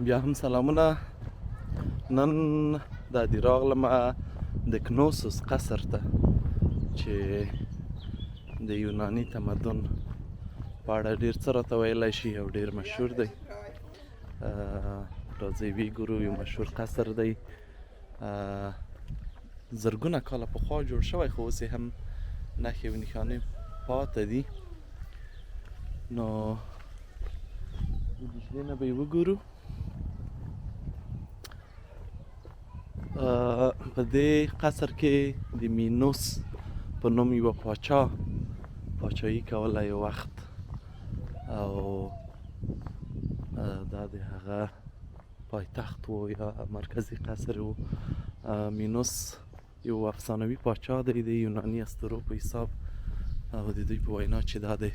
بیا هم سلامونه. نن د دې راغلمه د کنوسوس قصر ته چې د یوناني تمدن په اړه ډېر څه راته ویلی شي او ډېر مشهور دی. راځئ ویې ګورو. یو مشهور قصر دی، زرګونه کاله پخوا جوړ شوی، خو اوس یې هم نښې او نښانې پاته دي. نو د نږدې نه به یې وګورو. په دې قصر کې د مینوس په نوم یوه پاچاهي کوله یو وخت، او دا د هغه پایتخت و یا مرکزي قصر و. مینوس یو افسانوي پاچا دی د یوناني اسطورو په حساب، او د دوی په وینا چې دا د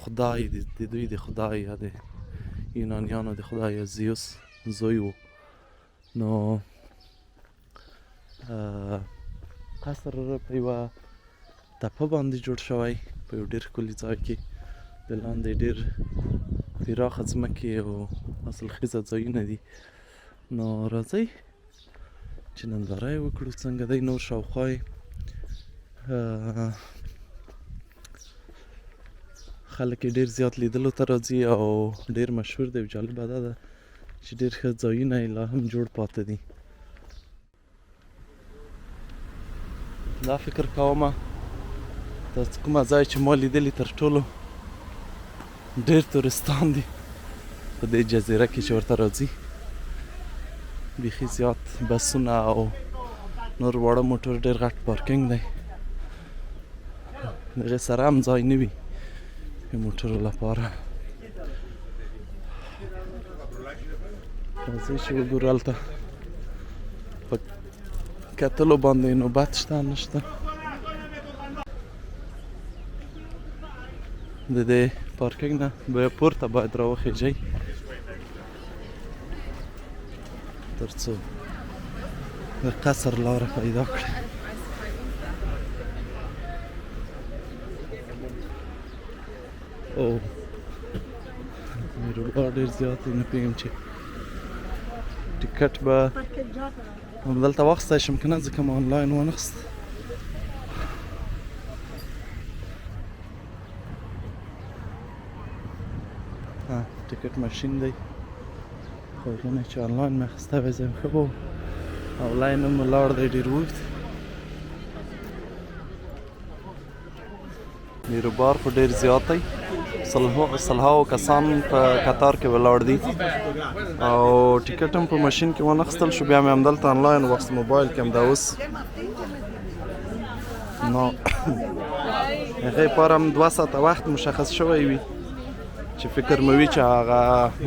خدای د دوی د خدای یا د یونانیانو د خدای زیوس زوی و. نو قصر په یوه تپه باندې جوړ شوی، په یو ډېر ښکلي ځای کې، د لاندې ډېر پراخه ځمکې او حاصلخیزه ځایونه دي. نو راځئ چې ننداره یې وکړو څنګه دی. نور شاوخوا یې خلک یې ډېر زیات لیدلو ته راځي او ډېر مشهور دی. جالبه دا ده چې ډېر ښه ځایونه یې لا هم جوړ پاته دي. دا فکر کومه تر کومه ځای چې ما لیدلي تر ټولو ډېر تورستان دي په دې جزیره کې چې ورته راځي. بیخي زیات بسونه او نور واړه موټر، ډېر غټ پارکینګ دی. د هغې سره هم ځای نه وي د موټرو لپاره. راځئ چې وګورو هلته په کتلو باندې نوبت شته نشته. د دې پارکینګ نه به پورته باید راوخیږئ تر څو د قصر لاره پیدا کړئ. او بیروبار ډېر زیات دی، نه پوهېږم چې ټکټ به همدلته واخیستی شم که نه، ځکه ما آنلاین وانخیست. ټکټ ماشین دی، خو هغې نه چې آنلاین مې اخیستی وی ځای ښه به و، او لاین هم ولاړ دی ډېر اوږد. بیروبار خو ډېر زیات دی، سلهاو کسان په قطار کې ولاړ دي، او ټکټ هم په ماشین کې وانخیستل شو. بیا مې همدلته آنلاین واخیست، موبایل کې همدا اوس. نو هغې لپاره هم 2 ساعته وخت مشخص شوی وي چې فکر مې وي چې هغه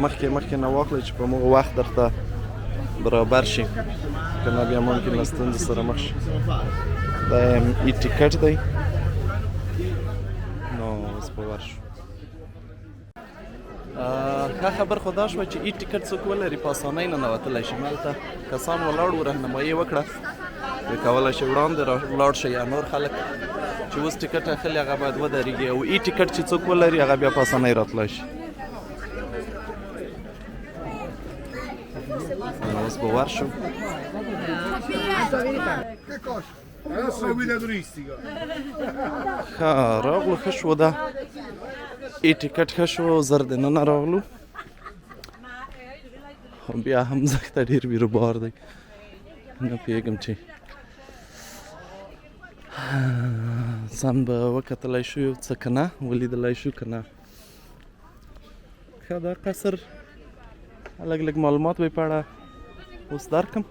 مخکې نه واخلئ چې په همغه وخت درته برابر شي، که نه بیا ممکن له ستونزې سره مخ شي. دا ای ټکټ دی. نو اوس به ورشو. ښه خبر خو دا شوه چې ای ټکټ څوک ولري په اسانۍ ننوتلی شي. هلته کسان ولاړ وو، رهنمایي وکړه، کولی شي وړاندې ولاړ شي، یا نور خلک چې اوس ټکټ اخلي هغه باید ودرېږي، او ای ټکټ چې څوک ولري هغه بیا په اسانۍ راتلی شي. اوس به ورشو. ښه راغلو، ښه شو. ده ای ټکټ ښه شو، زر دننه راغلو، خو بیا هم ځای ته ډېر بیروبار دی. نه پوهېږم چې سم به وکتلی شو یو څه که نه، ولیدلی شو که نه. ښه دا قصر لږ معلومات به یې په اړه اوس درکړم.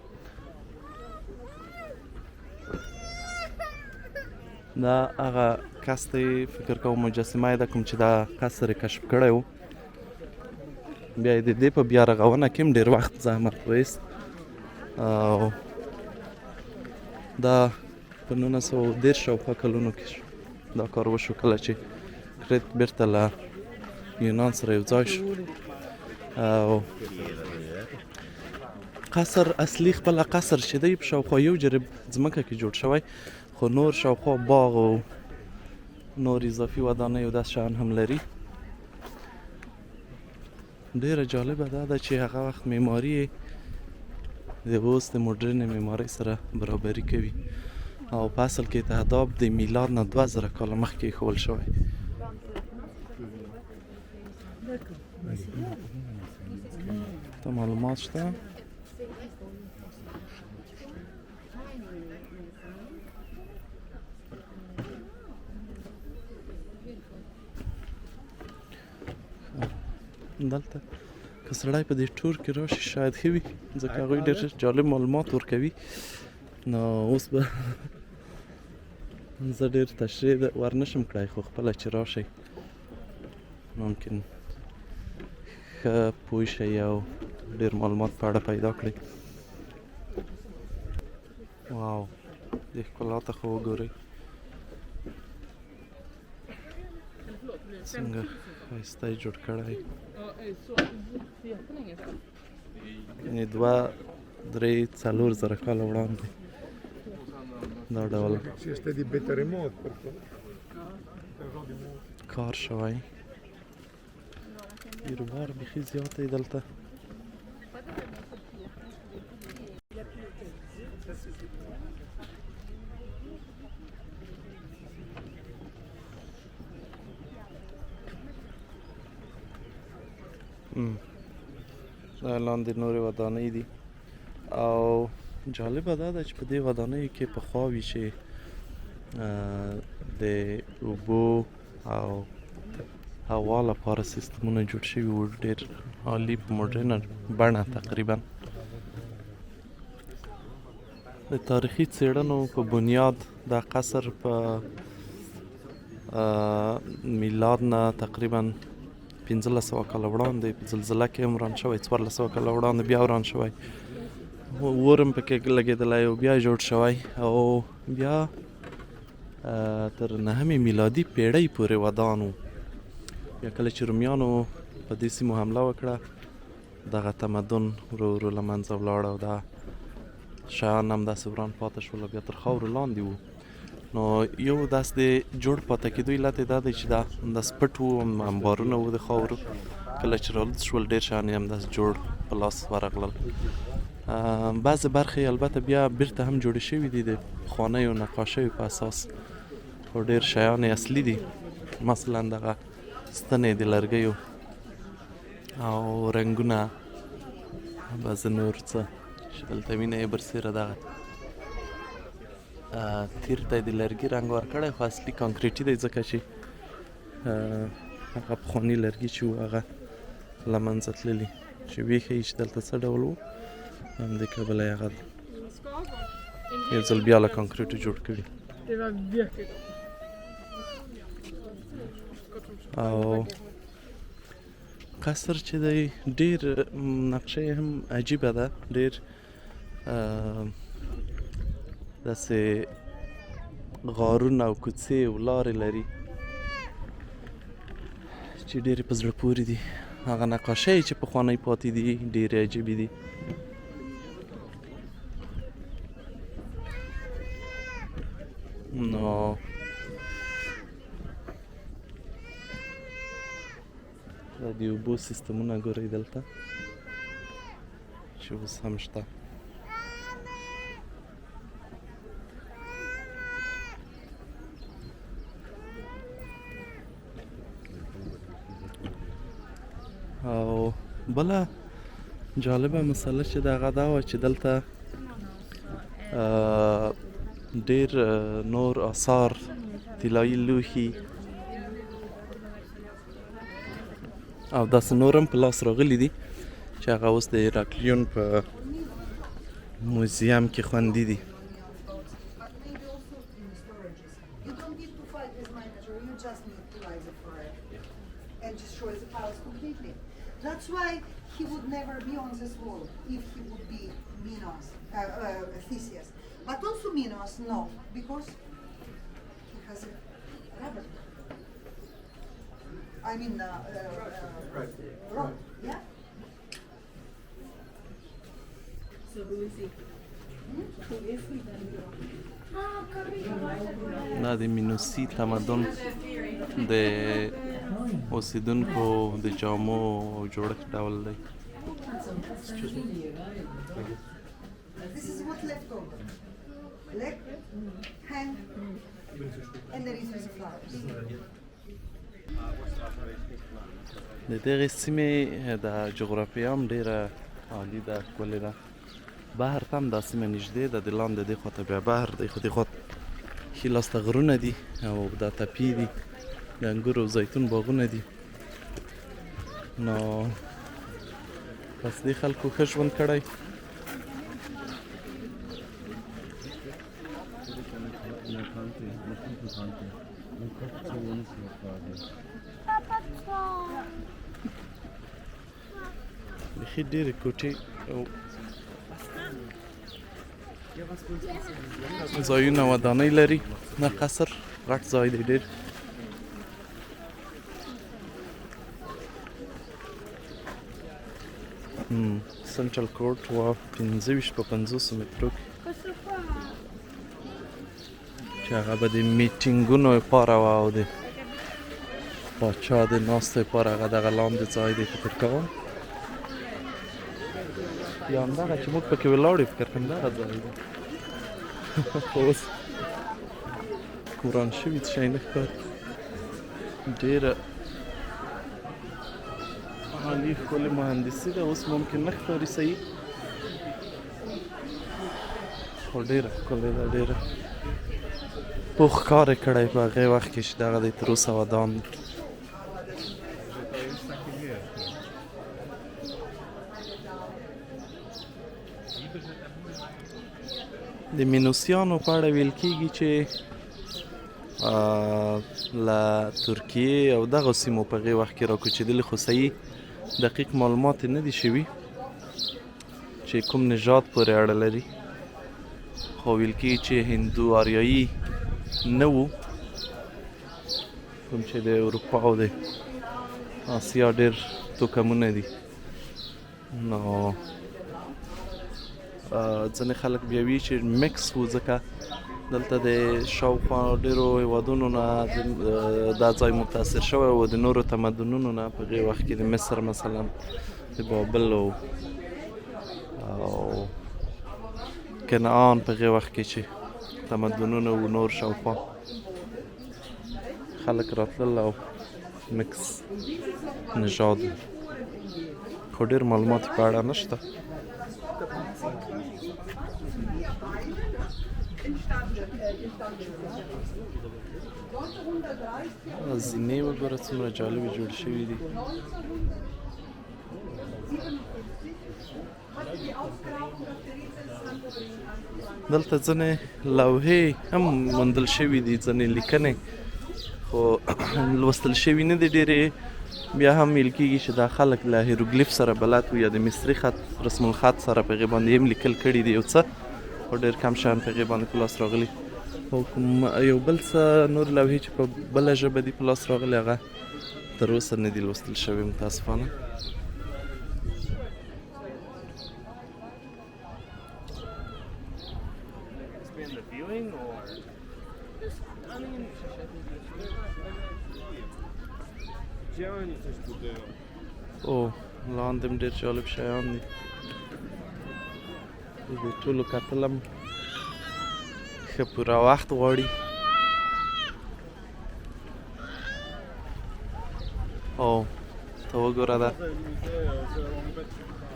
دا هغه کس دی، فکر کوم مجسمه یې ده، کوم چې دا قصر یې کشف کړی و. بیا یې د دې په بیا رغونه کې هم ډېر وخت زحمت وایست، او دا په 1913 شاوخوا کلونو کې دا کار وشو، کله چې کرېت بېرته له یونان سره یو ځای شو. او قصر اصلي خپله قصر چې دی په شاوخوا 1 جریب ځمکه کې جوړ شوی، خو نور شاوخوا باغ او نور اضافي ودانۍ او داسې شیان هم لري. ډیره جالبه دا ده چې هغه وخت معماري د اوس د مډرن معمارۍ سره برابري کوي او په اصل کې تهداب د میلاد نه 2000 کاله مخکې ایښودل شوی. ته معلومات شته؟ دلته که سړی په دې ټور کې راشي شاید ښه وي ځکه هغوی ډېر جالب معلومات ورکوي. نو اوس به زه ډېر تشریح ورنشم کړی خو خپله چې راشئ ممکن ښه پوه شئ او ډېر معلومات په اړه پیدا کړئ. واو دې ښکلا ته خو وګورئ څنګه ښایسته یې جوړ کړی. یعنې 2-3-4 زره کاله وړاندې دا ډول کار شوی. بیروبار بیخي زیات دی دلته. دا لاندې نورې ودانۍ دي او جالبه دا ده چې په دې ودانیو کې پخوا وي چې د اوبو او هوا لپاره سیستمونه جوړ شوي وو ډېر عالي په مډرنه بڼه تقریبا. د تاریخي څېړنو په بنیاد دا قصر په میلاد نه تقریبا 1500 کاله وړاندې په زلزله کې هم وران شوی، 1400 کاله وړاندې بیا وران شوی، اور هم پکې لګېدلی او بیا جوړ شوی او بیا تر 9مې میلادي پیړۍ پورې ودان و. بیا کله چې رومیانو په دې سیمو حمله وکړه دغه تمدن ورو ورو له منځه ولاړ او دا شیان هم داسې وران پاتې شول او بیا تر خاورو لاندې وو. نو یو داسې د جوړ پاتې کېدو علت یې دا دی چې دا همداسې پټ وو، انبارونه وو د خاورو. کله چې رالوڅ شول ډېر شیان یې همداسې جوړ په لاس ورغلل. بعضې برخې البته بیا بیرته هم جوړې شوي دي د پخوانیو نقاشیو په اساس خو ډېر شیان یې اصلي دي، مثلا دغه ستنې د لرګیو او رنګونه بعضې نور څه چې دلته وینئ برسېره دغه تیر ته یې د لرګي رنګ ورکړی خو اصلي کانکریټي دی ځکه چې هغه پخواني لرګي چې وو هغه له منځه تللي چې ویې ښیي چې دلته څه ډول وو. همدې کبله یې هغه یو ځل بیا له کانکریټو جوړ کړي. او قصر چې دی ډېر نقشه یې هم عجیبه ده، ډېر داسې غارونه او کوڅې او لارې لري چې ډېرې په زړه پورې دي. هغه نقاشۍ چې پخوانۍ پاتې دي ډېرې عجیبې دي. نو دا د اوبو سیستمونه ګورئ دلته چې اوس هم شته. او بله جالبه مسله چې دغه دا وه چې دلته ډېر نور آثار طلایي لوښي او داسې نور هم په لاس راغلي دي چې هغه اوس د هراکلیون په موزیم کې خوندي دي. That's why he would never be on this wall if he would be Minos, Theseus. But also Minos, no, because he has a rubber. I mean, rock, yeah? So who is he? Who is he then? دا د مینوسي تمدن د اوسیدونکو د جامو او جوړښت ډول دی. This is what left over. Leg, hand, and there is with flowers. د دغې سیمې د جغرافیه هم ډېره عالي ده، ښکلې ده. بحر ته هم دا سیمه نږدې ده، د لاندې دې خوا ته بیا بحر دی، خو دې خوا ښي لاس ته غرونه دي او دا تپې دي، د انګورو او زیتون باغونه دي. نو بس دې خلکو ښه ژوند کړی. بیخي ډېرې کوټې او ځایونه ودانۍ لري. نه قصر، غټ ځای دی ډېر. سنټرل کورټ وا 25 په 50 مترو کې، چې هغه به د میټینګونو لپاره وه او د پاچا د ناستې لپاره هغه دغه لاندې ځای دی فکر کوم، یا همدغه چې موږ پکې ولاړ یو فکر کوم دغه ځای دی. خو اوس وران شوي شی نه ښکاري. ډېره عالي ښکلې مهندسي ده، اوس ممکن نه ښکاري صحیح، خو ډېره ښکلې ده، ډېره پوخ کار یې کړی په هغې وخت کې چې دغه دی تر اوسه ودان دی. د مینوسیانو په اړه ویل کېږي چې له ترکیې او دغو سیمو په هغې وخت کې راکوچېدلي، خو صحیح دقیق معلومات یې نه دي شوي چې کوم نژاد پورې اړه لري، خو ویل کېږي چې هندو آریایي نه وو، کوم چې د اروپا او د اسیا ډېر توکمونه دي. نو ځینې خلک بیا وایي چې مکس و، ځکه دلته د شاوخوا ډېرو هېوادونو نه دا ځای متاثر شوی و، د نورو تمدنونو نه په هغې وخت کې د مصر مثلا د بابل او کنعان په هغې وخت کې چې تمدنونه و نور شاوخوا خلک راتلل او مکس نژاد، خو ډېر معلومات په اړه نشته. زینې وګوره څومره جالبې جوړ شوي دي. دلته ځینې لوحې هم موندل شوي دي، ځینې لیکنې، خو لوستل شوي نه دي ډېرې. بیا هم ویل کېږي چې دا خلک له هیروګلیف سره بلد وو، یا د مصري خط رسم الخط سره په هغې باندې هم لیکل کړي دي یو څه، خو ډېر کم شیان په هغې باندې په لاس راغلي. او کوم یو بل څه نور لوحې چې په بله ژبه دي په لاس راغلي، هغه تر اوسه نه دي لوستل شوي متاسفانه. او لاندې هم ډېر جالب شیان دي، د ټولو کتل هم ښه پوره وخت غواړي. او ته وګوره د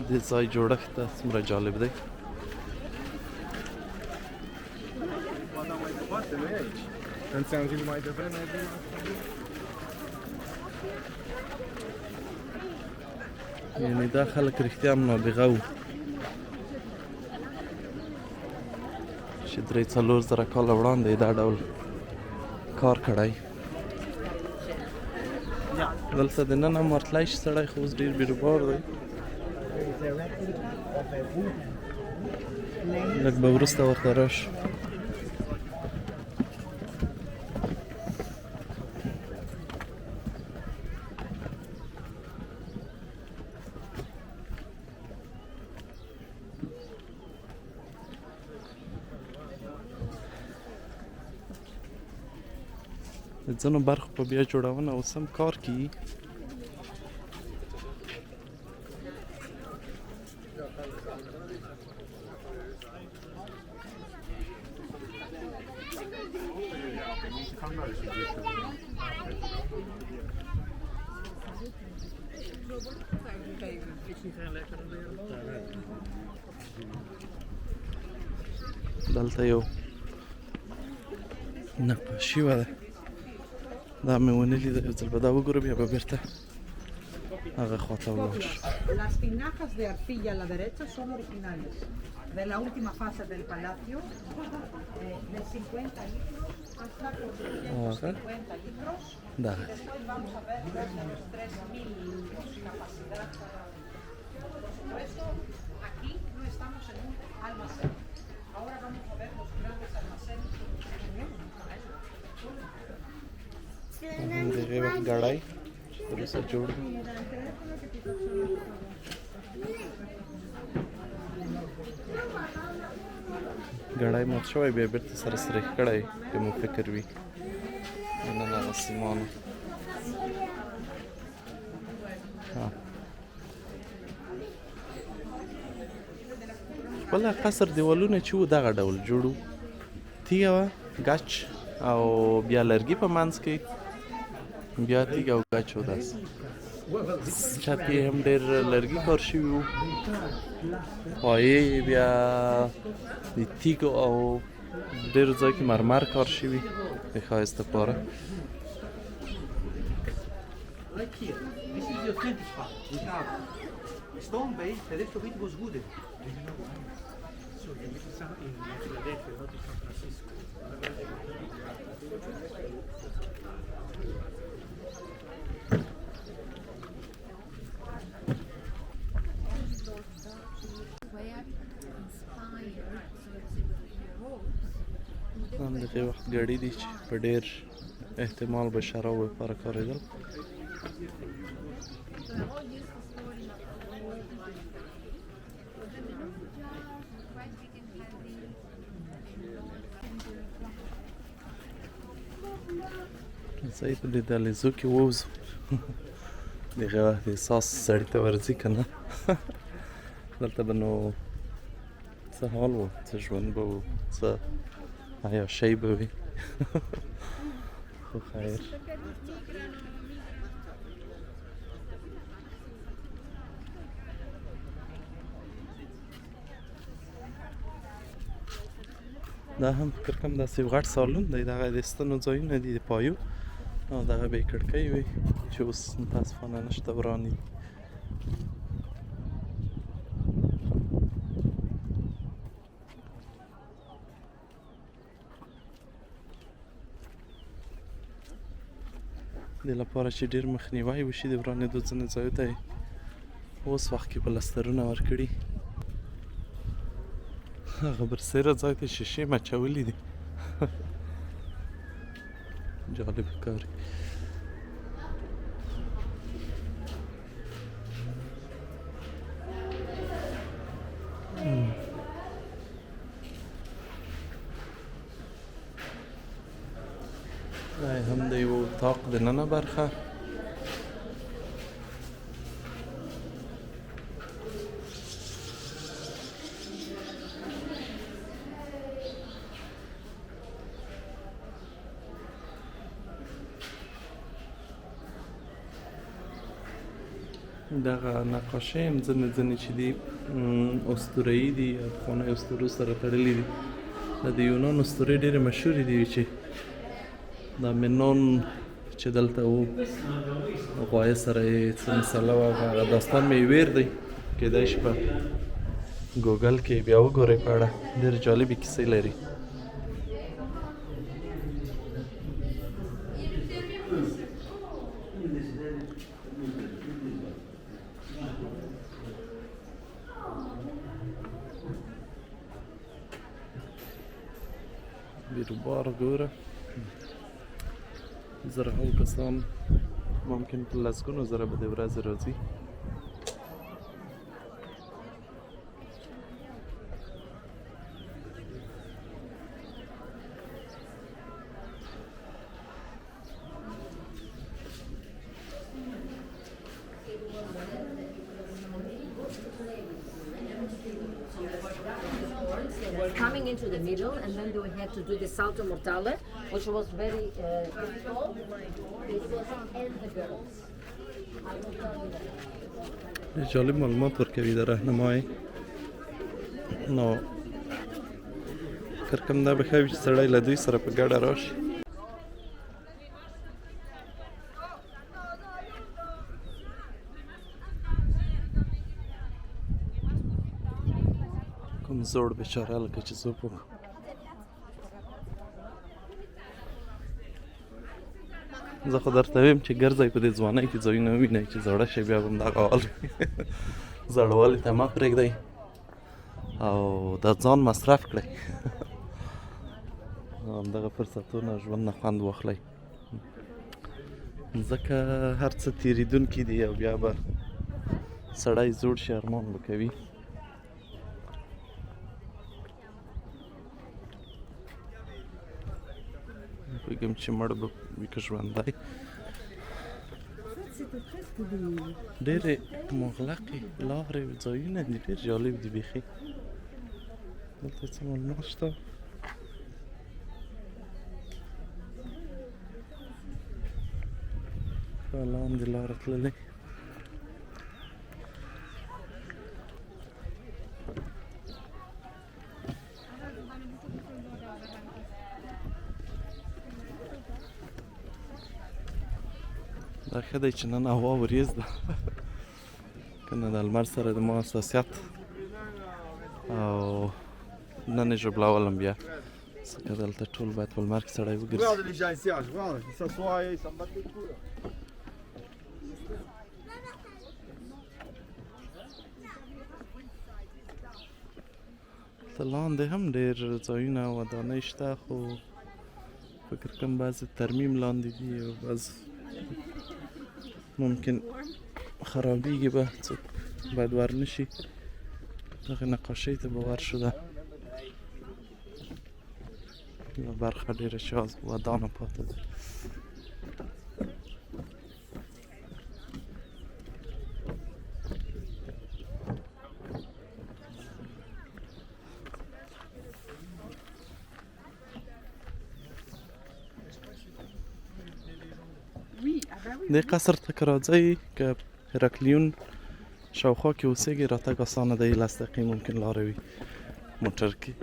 دې ځای جوړښت ته څومره جالب دی. یعنې دا خلک رښتیا هم نابغه وو چې 3-4 زره کاله وړاندې دا ډول کار کړی. دلته دننه هم ورتلی شي سړی، خو اوس ډېر بیروبار دی. لږ به وروسته ورته راشو. د ځینو برخو په بیا جوړونه اوس هم کار کیږي. دلته یو نقاشي وه ده، دا مې ونه لیده، یو ځل به دا وګورو بیا به بېرته هغه خواته ولاړ شو. Las tinajas de arcilla a la derecha son originales, de la última fase del palacio, de 50 litros hasta 450 litros. دغه Después vamos a ver las de los 3000 litros capacidad. Por supuesto, aquí no estamos en un almacén. Ahora vamos a ver los grandes almacenes que tenemos. دغه وخت ګړی چې تر اوسه جوړ دی. ګړی مات شوی بیا بېرته سره سریښ کړی که مو فکر وي. نن هغه سیمانو خپله قصر دیوالونه چې وو دغه ډول جوړ وو، تیږه وه، ګچ او بیا لرګي په منځ کې، بیا تیږه او ګچ و داسې. چت یې هم ډېر لرګي کار شوي وو، پایې یې بیا د تیږو او ډېرو ځای کې مرمر کار شوي د ښایست لپاره. Like here, this is the authentic part. We have stone base, the rest of it was wooden. So you sound in Philadelphia, not in San Francisco. هم دغه وخت ګاډي دي چې په ډېر احتمال به شرابو لپاره کارېدل. صحیح په دې دهلیزو کې ووځو دغه وخت احساس سړي ته ورځي که نه. دلته به نو څه حال و، څه ژوند به و، څه عیاشۍ به وي. خو خیر. دا هم فکر کوم داسې یو غټ سالون دی، دغه د ستنو ځایونه دي د پایو، او دغه به یې کړکۍ وي چې اوس متاسفانه نشته، وران دي. دې لپاره چې ډېر مخنیوی وشي د ورانېدو ځینو ځایو ته یې اوس وخت کې پلسترونه ورکړي. هغه برسېره ځای ته شیشې مچولي دي. جالب ښکاري. دا هم د یو اطاق دننه برخه. دغه نقاشۍ هم ځینې چې دي اسطوره‌ایي دي، پخوانیو اسطورو سره تړلي دي. د یونان اسطورې ډېرې مشهورې دي چې دا منون چې دلته وو، غوایه سره یې څه مسله وه، هغه داستان مې ویر دی، کیدای شي په ګوګل کې بیا وګورئ په اړه، ډېرې جالبې کیسې لري. بیروبار ګوره، زرهاو کسان، ممکن په لسګونو زره به د ورځې راځي. coming into the middle, and then they had to do the salto mortale, which was very difficult. It was and the girls. I will tell you that. جالب معلومات ورکوي د راهنمایي نو فکر کوم دا به ښه وي چې سړی له دوی سره په ګډه راشي کوم زوړ بېچاره لکه چې څوک وکړو زه خو درته ویم چې ګرځئ په دې ځوانۍ کې ځایونه ووینئ چې زاړه شئ بیا به همدغه حال وي زړوالي ته مه پرېږدئ او د ځان مصرف کړئ همدغه فرصتونه ژوند نه خوند واخلئ ځکه هر څه تېرېدونکي دي او بیا به سړی زوړ شي ارمان به کوي پوهېږم چې مړ به وي که ژوندی ډېرې مغلقې لارې ځایونه دي ډېر جالب دي بیخي دلته څه معلومات شته په لاندې لاره تللې دا ښه دی چې نن هوا وریځ ده که نه د لمر سره د ما حساسیت او نن یې ژوبلولم بیا ځکه دلته ټول باید په لمر کې سړی وګرځي دلته لاندې هم ډېر ځایونه ودانۍ شته خو فکر کوم بعضې ترمیم لاندې دي او بعض ممکن خرابیږي به څوک باید ورنشي دغې نقاشۍ ته به ورشو ده یوه برخه ډېره شاز ودانه پاته ده دې قصر ته که راځئ که هرکلیون شاوخوا کې اوسېږي راتګ اسانه دی 10 دقیقې ممکن لاره وي موټر کې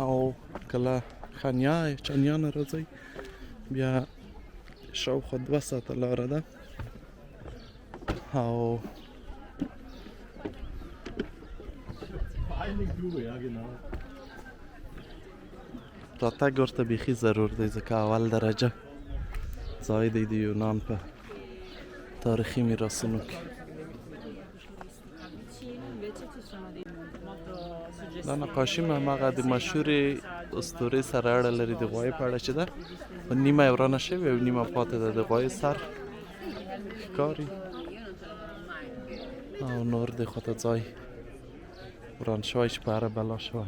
او کله خانیا چانیا نه راځئ بیا شاوخوا 2 ساعته لاره ده او راتګ ورته بیخي ضرور دی ځکه اول درجه ځای دی د یونان په تاریخي میراثونو کې دا نقاشي هم هماغه د مشهورې اسطورې سره اړه لري د غوایي په اړه چې ده په نیمه یې ورانه شوې او نیمه پاتې ده د غوایي سر ښکاري او نور دې خواته ځای وران شوی چې په هره بلا شوی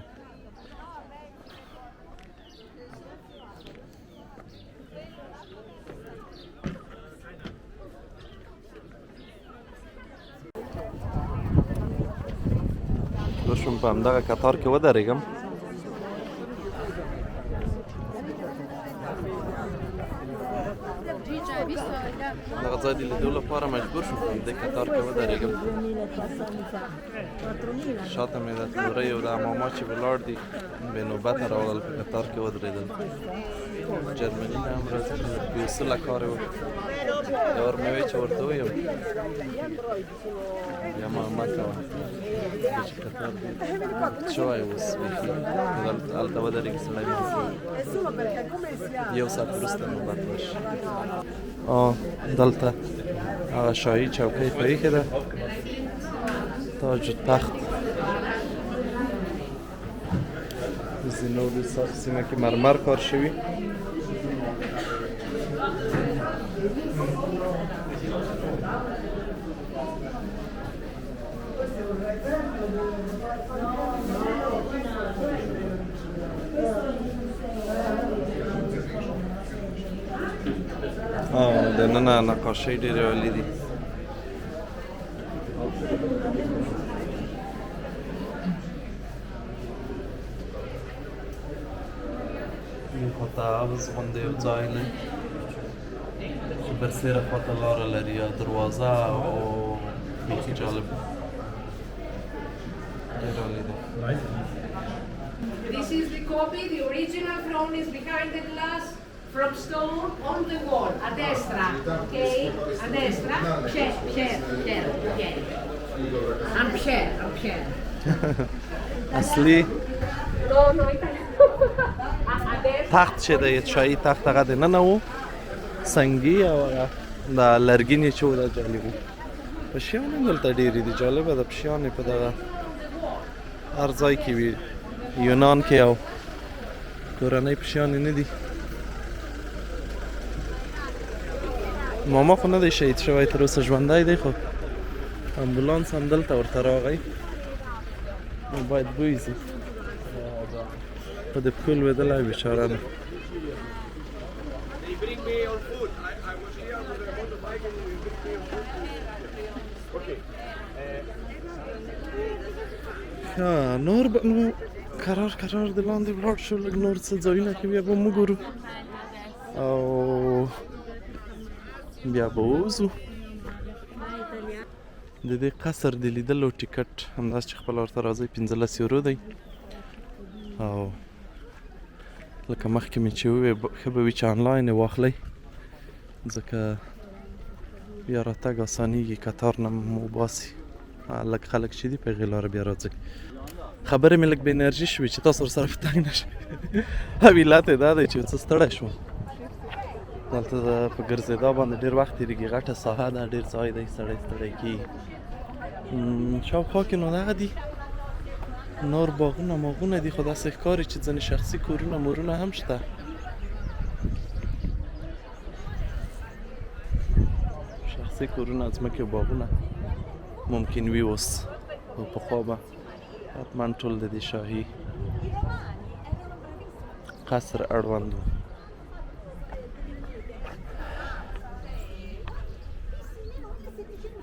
شوم په همدغه کتار کې ودرېږم دغه ځای د لیدو لپاره مجبور شوم په همدې کتار کې ودرېږم شاته مې د تلورۍ او د اماما چې ولاړ دي بې نوبته راوړل په کتار کې ودرېدل جرمني نه هم راځي بې اصوله کار یې وکړ یو ور مې وی چې ورته ویم بیا ما مه کوه چې کتار شوی اوس بیخي هلته ودرېږي سړی یو ساعت وروسته نوبت ورشي دلته هغه شاهي چوکۍ په ایښې ده تاج التخت ځینو د سیمه کې مرمر کار شوي دننه نقاشۍ ډېرې عالي دي دې خواته حوض غوندې یو ځای دی چې برسېره خواته لاره لري یا دروازه او بیخي جالب ډېر عالي دی. This is the copy, the original throne is behind the glass, from stone on the wall, a destra, okay? A destra, share. I'm share. اصلي No, a destra. تخت چې دی شاهي تخت هغه دننه و سنګي او هغه د لرګینې چې و دا جالب و. پشیان هم دلته ډېرې دي جالبه ده پشیان یې په دغه هر ځای کې وي یونان کې او کورنۍ پشیان یې نه دي. ماما خو نه دی شهید شوی تر اوسه ژوندی دی خو امبولانس هم دلته ورته راغی نو باید بویځي په د پښو لوېدلی بیچاره نه. نور به نو کرار د لاندې ولاړ شو لږ نور څه ځایونه کې بیا به موږ ګورو او بیا به ووځو. د دې قصر د لیدلو ټیکټ همداسې چې خپله ورته راځئ 15 یورو دی او لکه مخکې مې چې وویل ښه به وي چې آنلاین یې واخلئ ځکه بیا راتګ اسانېږي کتار نه مو باسي لږ خلک چې دي په هغې لاره بیا راځئ. خبرې مې لږ بې انرژي شوې چې تاسو ورسره په تنګ نه شئ. علت یې دا دی چې څه ستړی شوم دلته په ګرځېدا باندې ډېر وخت تېرېږي غټه ساحه ده ډېر ځای دی سړی ستړی کېږي. شاوخوا کې نو دغه دي نور باغونه ماغونه دي خو داسې ښکاري چې ځینې شخصي کورونه مورونه هم شته. شخصي کورونه ځمکې او باغونه ممکن وي اوس او پخوا به حتما ټول د دې شاهي قصر اړوند و.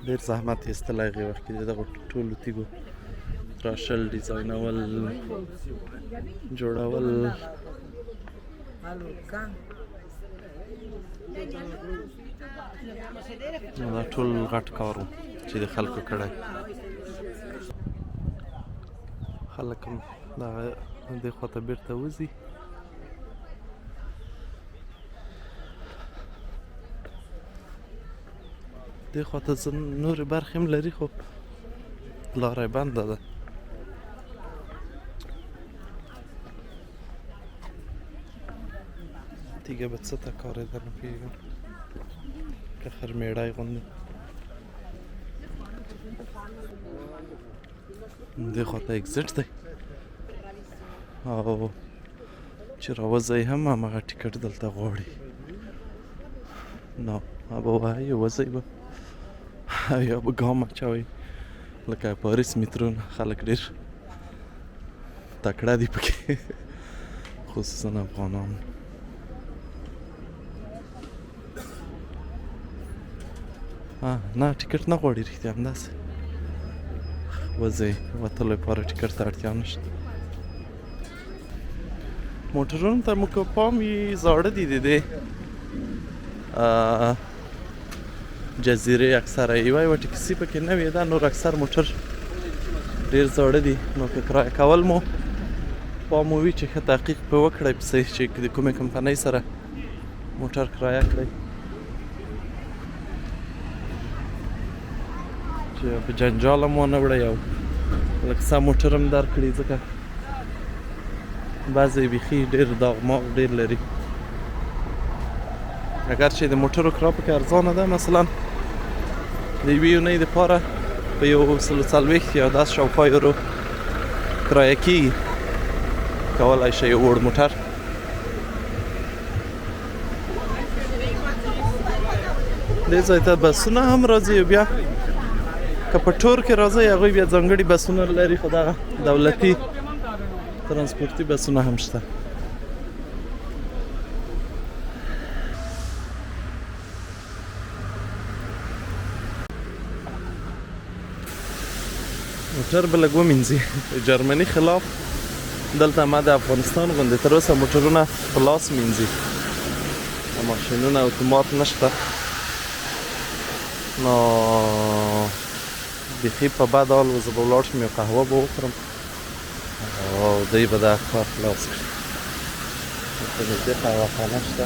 ډېر زحمت یې ایستلی هغې وخت کې د دغو ټولو تیږو تراشل ډیزاینول جوړول نو دا ټول غټ کار و چې د خلکو کړی. خلک هم دغه دې خواته بېرته وځي. دې خواته نورې برخې هم لري خو لاره یې بنده ده. تیږه به څه ته کارېده نه پوهېږم که خرمېړی غوندې. دې خواته اګزټ دی او چې راوځئ هم همغه ټیکټ دلته غواړي نو به وایي وځئ به یا به ګام اچوئ لکه پاریس میترونه خلک ډېر تکړه دي پکې خصوصا افغانان. نه ټیکټ نه غواړي رښتیا همداسې وځئ وتلو لپاره ټیکټ ته اړتیا نشته. موټرونو ته مو که پام وي زاړه دي د دې جزیرې اکثره یوه یوه ټکسي پکې نوې ده نور اکثر موټر ډېر زاړه دي نو که کرایه کول مو پام مو وي چې ښه تحقیق پرې وکړئ پسې چې د کومې کمپنۍ سره موټر کرایه کړئ چې په جنجال هم ونه وړئ او لږ سم موټر هم درکړي ځکه بعضې بیخي ډېر داغماغ ډېر لري. اگر چې د موټرو کرا پکې ارزانه ده مثلا د یوې اونۍ دپاره په 140 یا داسې شاوخوا یورو کرایه کېږي کولی شئ یو وړ موټر. دې ځای ته بسونه هم راځي او بیا که په ټور کې راځئ هغوی بیا ځانګړي بسونه لري خو دغه دولتي ترانسپورتي بسونه هم شته. موټر به لږ ومینځي د جرمني خلاف دلته ما د افغانستان غوندې تر اوسه موټرونه په لاس مینځي ماشینونه اتومات نشته نو بیخي په بد حال و زه به ولاړ شم یو قهوه به وخورم او دوی به دا کار خلاص کړي دلته نږدې قهوه خانه شته